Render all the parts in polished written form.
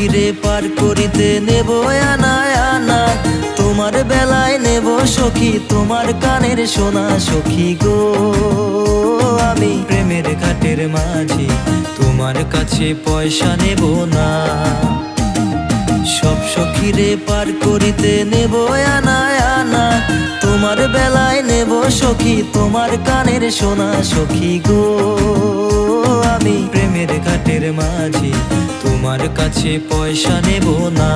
সখীরে পার করিতে নেব আনা আনা, তোমার বেলায় নেব সখী তোমার কানের সোনা। সখী গো আমি প্রেমের ঘাটের মাঝি, তোমার কাছে পয়সা নেব না। সব সখীরে পার করিতে নেব আনা আনা, তোমার বেলায় নেব সখী তোমার কানের সোনা। সখী গো আমি প্রেমের ঘাটের মাঝি, তোমার কাছে পয়সা নেব না।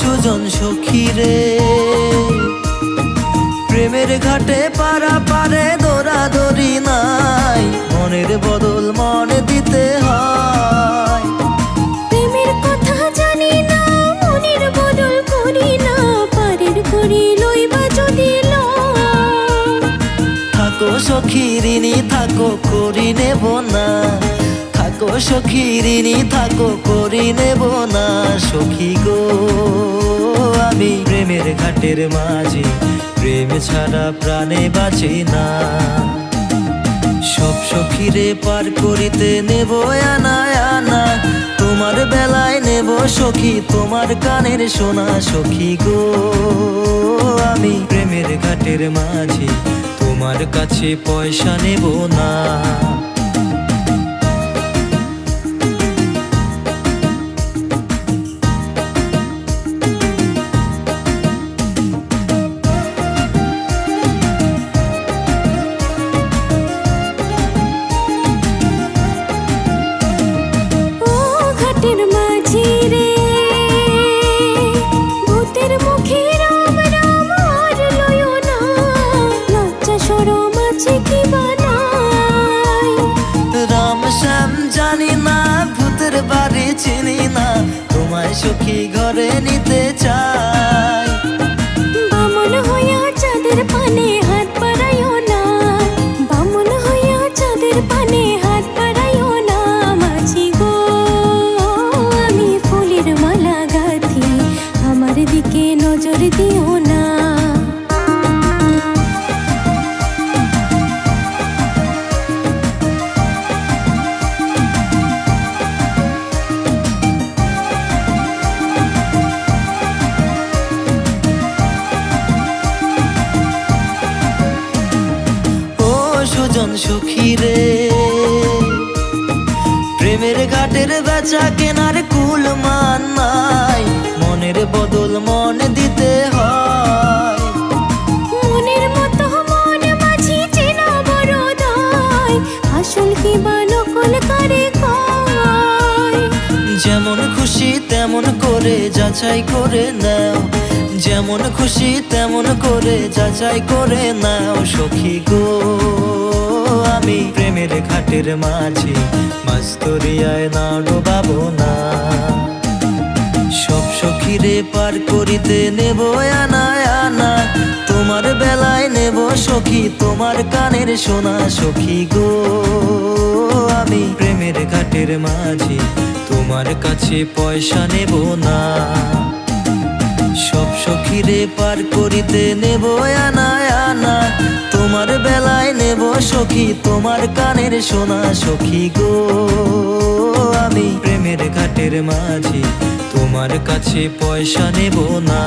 সুজন সখীরে প্রেমের ঘাটে পারা পারে দৌড়াদৌড়ি নাই, মনের বদল মনে দিতে হয়। প্রেমের কথা জানি না, মনের বদল করি না, পারের করি লইবা যদি থাকো সখী ঋণী থাকো করি নেব না, থাকো সখী ঋণী থাকো করি নেব না। সখী গো আমি প্রেমের ঘাটের মাঝি, প্রেম ছাড়া প্রাণে বাঁচি না। সব সখীরে পার করিতে নেব আনা আনা, তোমার বেলায় নেব সখী তোমার কানের সোনা। সখী গো আমি প্রেমের ঘাটের মাঝি, তোমার কাছে পয়সা নেব না। জানি না ভূতের বাড়ি চিনি না, তোমায় সখী ঘরে নিতে চাই। বামন হইয়া চাঁদের পানে হাত বাড়াইও না, বামন হইয়া চাঁদের পানে হাত বাড়াইও না। মাঝি গো আমি ফুলের মালা গাঁথি, আমার দিকে নজর দিও না। সুজন সখীরে প্রেমের ঘাটের বেচা কেনার কুল মান নাই, মনের বদল মনে দিতে হয়। মনের মতো মন মাঝি চেনা বড় দায়, আসল কি বা নকল করে কয়। যেমন খুশি তেমন করে যাচাই করে নাও, যেমন খুশি তেমন করে যাচাই করে নাও। সখী গো আমি প্রেমের ঘাটের মাঝি, মাছ দরিয়ায় না ডোবাবো না। সব সখীরে পার করিতে নেব আনা আনা, তোমার বেলায় নেব সখী তোমার কানের সোনা। সখী গো আমি প্রেমের ঘাটের মাঝি, তোমার কাছে পয়সা নেব না। সব সখীরে পার করিতে নেব আনা আনা, তোমার বেলায় নেব সখী তোমার কানের সোনা। সখী গো আমি প্রেমের ঘাটের মাঝি, তোমার কাছে পয়সা নেব না।